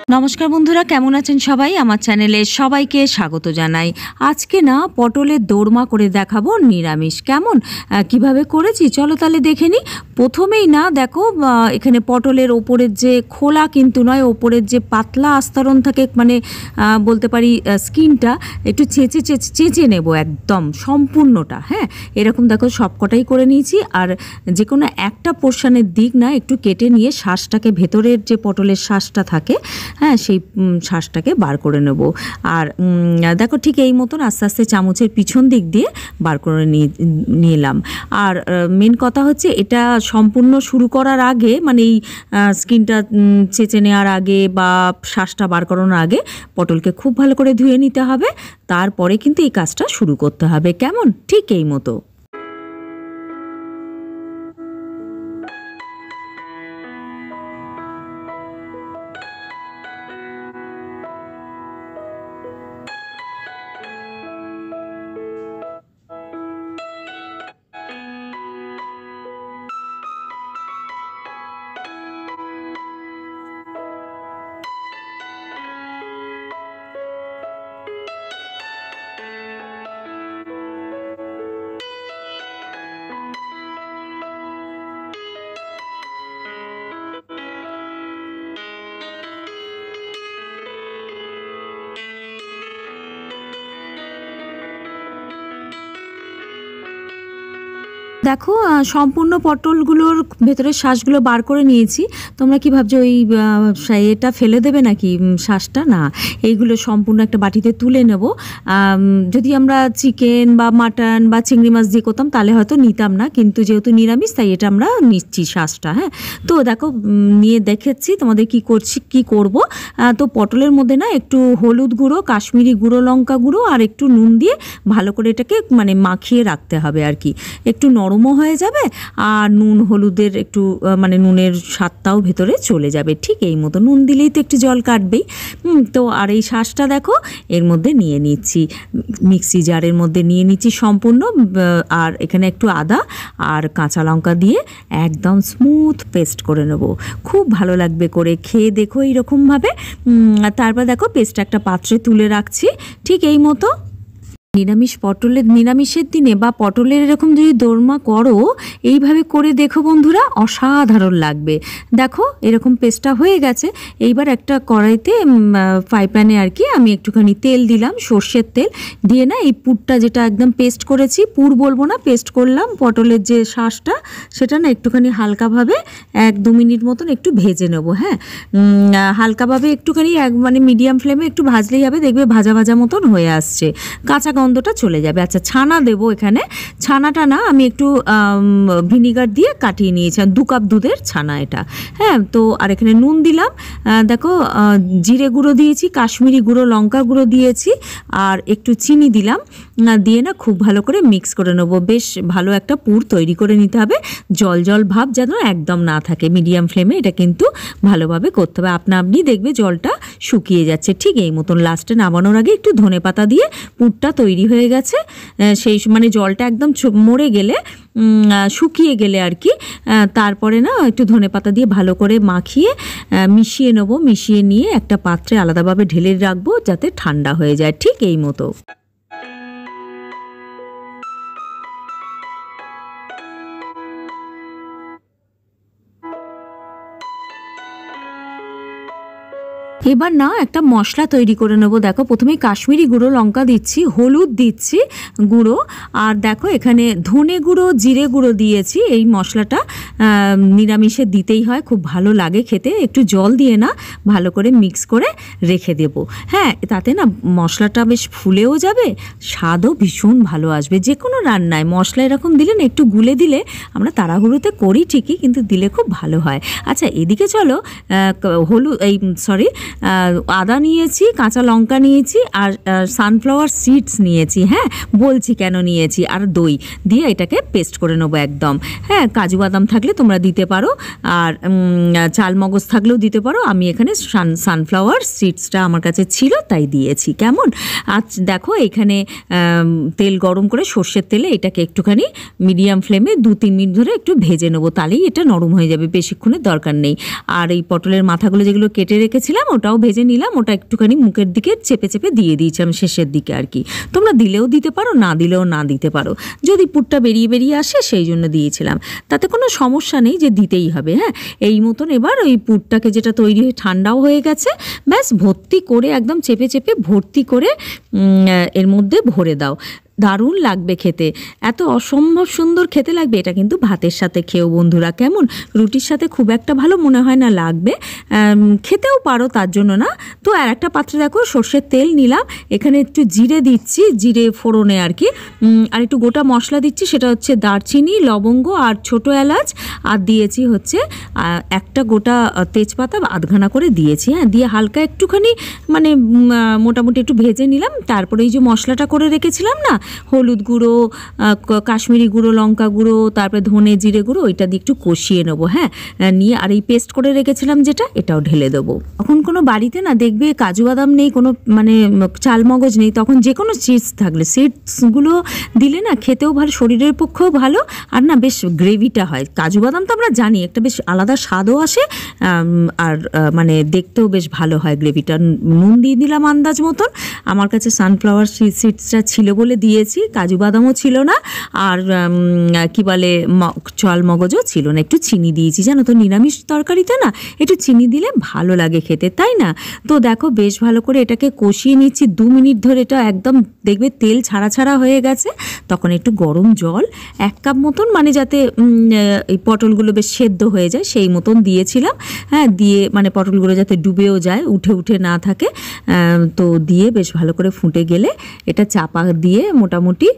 নমস্কার বন্ধুরা, কেমন আছেন সবাই? আমার চ্যানেলে সবাইকে স্বাগত জানাই। আজকে না পটলের দোরমা করে দেখাবো নিরামিষ। কেমন কিভাবে করেছি চলো তাহলে দেখে নিই। প্রথমেই না দেখো, এখানে পটলের ওপরের যে খোলা কিন্তু নয়, ওপরের যে পাতলা আস্তরণ থাকে, মানে বলতে পারি স্কিনটা একটু চেঁচে নেব একদম সম্পূর্ণটা। হ্যাঁ, এরকম দেখো সবকটাই করে নিয়েছি। আর যে কোনো একটা পোর্শনের দিক না একটু কেটে নিয়ে শ্বাসটাকে, ভেতরের যে পটলের শ্বাসটা থাকে, হ্যাঁ, সেই শ্বাসটাকে বার করে নেব। আর দেখো ঠিক এই মতন আস্তে আস্তে চামচের পিছন দিক দিয়ে বার করে নিলাম। আর মেন কথা হচ্ছে, এটা সম্পূর্ণ শুরু করার আগে, মানে এই স্কিনটা চেঁচে নেওয়ার আগে বা শ্বাসটা বার করানোর আগে পটলকে খুব ভালো করে ধুয়ে নিতে হবে। তারপরে কিন্তু এই কাজটা শুরু করতে হবে। কেমন? ঠিক এই মতো। দেখো সম্পূর্ণ পটলগুলোর ভেতরের শ্বাসগুলো বার করে নিয়েছি। তোমরা কি ভাবছো ওই এটা ফেলে দেবে নাকি শ্বাসটা? না, এইগুলো সম্পূর্ণ একটা বাটিতে তুলে নেব। যদি আমরা চিকেন বা মাটন বা চিংড়ি মাছ দিয়ে করতাম তাহলে হয়তো নিতাম না, কিন্তু যেহেতু নিরামিষ তাই এটা আমরা নিচ্ছি শ্বাসটা। হ্যাঁ, তো দেখো নিয়ে দেখেছি তোমাদের কি করব। তো পটলের মধ্যে না একটু হলুদ গুঁড়ো, কাশ্মীরি গুঁড়ো লঙ্কা গুঁড়ো আর একটু নুন দিয়ে ভালো করে এটাকে মানে মাখিয়ে রাখতে হবে আর কি। একটু নরমও হয়ে যাবে আর নুন হলুদের একটু মানে নুনের স্বাদটাও ভেতরে চলে যাবে। ঠিক এই মতো, নুন দিলেই তো একটু জল কাটবেই। তো আর এই শ্বাসটা দেখো এর মধ্যে নিয়ে নিচ্ছি, মিক্সি জারের মধ্যে নিয়ে নিচ্ছি সম্পূর্ণ। আর এখানে একটু আদা আর কাঁচা লঙ্কা দিয়ে একদম স্মুথ পেস্ট করে নেব। খুব ভালো লাগবে করে, খেয়ে দেখো এইরকমভাবে। তারপর দেখো পেস্টটা একটা পাত্রে তুলে রাখছি। ঠিক এই মতো। নিরামিষের দিনে বা পটলের এরকম যদি দোরমা করো, এইভাবে করে দেখো বন্ধুরা, অসাধারণ লাগবে। দেখো এরকম পেস্টটা হয়ে গেছে। এইবার একটা কড়াইতে ফ্রাই প্যানে আর কি আমি একটুখানি তেল দিলাম, সর্ষের তেল দিয়ে না এই পুরটা, যেটা একদম পেস্ট করেছি, পুর বলবো না, পেস্ট করলাম, পটলের যে শ্বাসটা সেটা না একটুখানি হালকাভাবে 1-2 মিনিট মতন একটু ভেজে নেবো। হ্যাঁ, হালকাভাবে একটুখানি মানে মিডিয়াম ফ্লেমে একটু ভাজলেই হবে, দেখবে ভাজা ভাজা মতন হয়ে আসছে, কাঁচা গন্ধটা চলে যাবে। আচ্ছা, ছানা দেবো এখানে। ছানাটা না আমি একটু ভিনিগার দিয়ে কাটিয়ে নিয়েছি, 2 কাপ দুধের ছানা এটা। হ্যাঁ, তো আর এখানে নুন দিলাম, দেখো জিরে গুঁড়ো দিয়েছি, কাশ্মীরি গুঁড়ো লঙ্কা গুঁড়ো দিয়েছি আর একটু চিনি দিলাম। দিয়ে না খুব ভালো করে মিক্স করে নেবো। বেশ ভালো একটা পুর তৈরি করে নিতে হবে, জল জল ভাব যেন একদম না থাকে। মিডিয়াম ফ্লেমে এটা কিন্তু ভালোভাবে করতে হবে। আপনি দেখবে জলটা শুকিয়ে যাচ্ছে। ঠিক এই মতন লাস্টে নামানোর আগে একটু ধনেপাতা দিয়ে পুরটা তৈরি হয়ে গেছে। সেই মানে জলটা একদম মরে গেলে, শুকিয়ে গেলে আর কি, তারপরে না একটু ধনেপাতা দিয়ে ভালো করে মাখিয়ে মিশিয়ে নেবো। মিশিয়ে নিয়ে একটা পাত্রে আলাদাভাবে ঢেলে রাখবো যাতে ঠান্ডা হয়ে যায়। ঠিক এই মতো। এবার না একটা মশলা তৈরি করে নেবো। দেখো প্রথমেই কাশ্মীরি গুঁড়ো লঙ্কা দিচ্ছি, হলুদ দিচ্ছি গুঁড়ো, আর দেখো এখানে ধনে গুঁড়ো, জিরে গুঁড়ো দিয়েছি। এই মশলাটা নিরামিষে দিতেই হয়, খুব ভালো লাগে খেতে। একটু জল দিয়ে না ভালো করে মিক্স করে রেখে দেবো। হ্যাঁ, তাতে না মশলাটা বেশ ফুলেও যাবে, স্বাদও ভীষণ ভালো আসবে। যে কোনো রান্নায় মশলা এরকম দিলে না, একটু গুলে দিলে, আমরা তাড়াহুড়োতে করি ঠিকই, কিন্তু দিলে খুব ভালো হয়। আচ্ছা, এদিকে চলো আদা নিয়েছি, কাঁচা লঙ্কা নিয়েছি আর সানফ্লাওয়ার সিডস নিয়েছি। হ্যাঁ, বলছি কেন নিয়েছি, আর দই দিয়ে এটাকে পেস্ট করে নেবো একদম। হ্যাঁ, কাজু বাদাম থাকলে থাকলে তোমরা দিতে পারো, আর চাল মগজ থাকলেও দিতে পারো। আমি এখানে সানফ্লাওয়ার সিডসটা আমার কাছে ছিল তাই দিয়েছি। কেমন? আজ দেখো এখানে তেল গরম করে সর্ষের তেলে এটাকে একটুখানি মিডিয়াম ফ্লেমে 2-3 মিনিট ধরে একটু ভেজে নেবো, তাহলেই এটা নরম হয়ে যাবে, বেশিক্ষণের দরকার নেই। আর এই পটলের মাথাগুলো যেগুলো কেটে রেখেছিলাম ওটাও ভেজে নিলাম, ওটা একটুখানি মুখের দিকে চেপে চেপে দিয়ে দিয়েছিলাম শেষের দিকে আর কি। তোমরা দিলেও দিতে পারো, না দিলেও না দিতে পারো, যদি পুরটা বেরিয়ে বেরিয়ে আসে সেই জন্য দিয়েছিলাম, তাতে কোনো সমস্যা নেই যে দিতেই হবে। হ্যাঁ, এই মতন এবার ওই পুরটাকে যেটা তৈরি হয়ে ঠান্ডাও হয়ে গেছে, ব্যাস ভর্তি করে একদম চেপে চেপে ভর্তি করে এর মধ্যে ভরে দাও। দারুণ লাগবে খেতে, এত অসম্ভব সুন্দর খেতে লাগবে। এটা কিন্তু ভাতের সাথে খেও বন্ধুরা, কেমন? রুটির সাথে খুব একটা ভালো মনে হয় না লাগবে, খেতেও পারো তার জন্য না। তো আর একটা পাত্রে দেখো সর্ষের তেল নিলাম, এখানে একটু জিরে দিচ্ছি, জিরে ফোড়নে আর কি, আর একটু গোটা মশলা দিচ্ছি, সেটা হচ্ছে দারচিনি, লবঙ্গ আর ছোটো এলাচ, আর দিয়েছি হচ্ছে একটা গোটা তেজপাতা আধখানা করে দিয়েছি। হ্যাঁ, দিয়ে হালকা একটুখানি মানে মোটামুটি একটু ভেজে নিলাম। তারপরে এই যে মশলাটা করে রেখেছিলাম না, হলুদ গুঁড়ো, কাশ্মীরি গুঁড়ো, লঙ্কা গুঁড়ো, তারপরে ধনে জিরে গুঁড়ো, ওইটা দিয়ে একটু কষিয়ে নেবো। হ্যাঁ, নিয়ে আর এই পেস্ট করে রেখেছিলাম যেটা, এটাও ঢেলে দেবো। তখন কোনো বাড়িতে না দেখবে কাজু বাদাম নেই, কোনো মানে চাল মগজ নেই, তখন যে কোনো সিডস থাকলে সিডসগুলো দিলে না খেতেও ভালো, শরীরের পক্ষেও ভালো, আর না বেশ গ্রেভিটা হয়। কাজু বাদাম তো আমরা জানি একটা বেশ আলাদা স্বাদও আসে, আর মানে দেখতেও বেশ ভালো হয় গ্রেভিটা। নুন দিয়ে দিলাম আন্দাজ মতন, আমার কাছে সানফ্লাওয়ার সিডসটা ছিল বলে দিয়েছি, কাজু বাদামও ছিল না, আর কি বলে চাল মগজও ছিল না। একটু চিনি দিয়েছি, জানো তো নিরামিষ তরকারিতে না একটু চিনি দিলে ভালো লাগে খেতে, তাই না? তো দেখো বেশ ভালো করে এটাকে কষিয়ে নিচ্ছি 2 মিনিট ধরে, এটা একদম দেখবে তেল ছাড়া ছাড়া হয়ে গেছে। তখন একটু গরম জল 1 কাপ মতন, মানে যাতে এই পটলগুলো বেশ সেদ্ধ হয়ে যায় সেই মতন দিয়েছিলাম। হ্যাঁ, দিয়ে মানে পটলগুলো যাতে ডুবেও যায়, উঠে উঠে না থাকে, তো দিয়ে বেশ ভালো করে ফুটে গেলে এটা চাপা দিয়ে মোটামুটি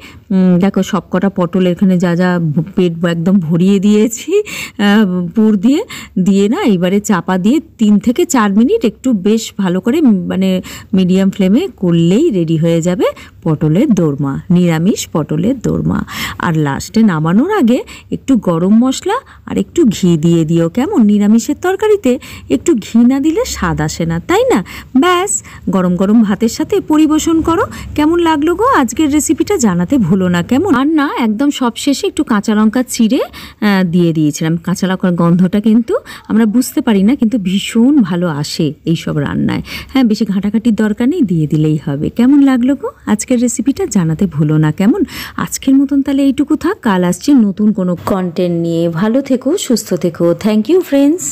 দেখো সব কটা পটল এখানে যা যা পেট একদম ভরিয়ে দিয়েছি পুর দিয়ে দিয়ে না, এবারে চাপা দিয়ে 3 থেকে 4 মিনিট একটু বেশ ভালো করে মানে মিডিয়াম ফ্লেমে করলেই রেডি হয়ে যাবে পটলের দোরমা, নিরামিষ পটলের দোরমা। আর লাস্টে নামানোর আগে একটু গরম মশলা আর একটু ঘি দিয়ে দিও। কেমন? নিরামিষের তরকারিতে একটু ঘি না দিলে স্বাদ আসে না, তাই না? ব্যাস গরম গরম ভাতের সাথে পরিবেশন করো। কেমন লাগলো গো আজকের রেসিপিটা জানাতে ভুলো না, কেমন? আর না একদম সব শেষে একটু কাঁচা লঙ্কা চিড়ে দিয়ে দিয়েছিলাম। কাঁচা লঙ্কার গন্ধটা কিন্তু আমরা বুঝতে পারি না, কিন্তু ভীষণ ভালো আসে এইসব রান্নায়। হ্যাঁ, বেশি ঘাঁটাঘাঁটির দরকার নেই, দিয়ে দিলেই হবে। কেমন লাগলো গো আজকের রেসিপিটা জানাতে ভুলো না, কেমন? আজকের মতন তাহলে এইটুকু থাক, কাল আসছি নতুন কোনো কন্টেন্ট নিয়ে। ভালো থেকো, সুস্থ থেকো। Thank you friends.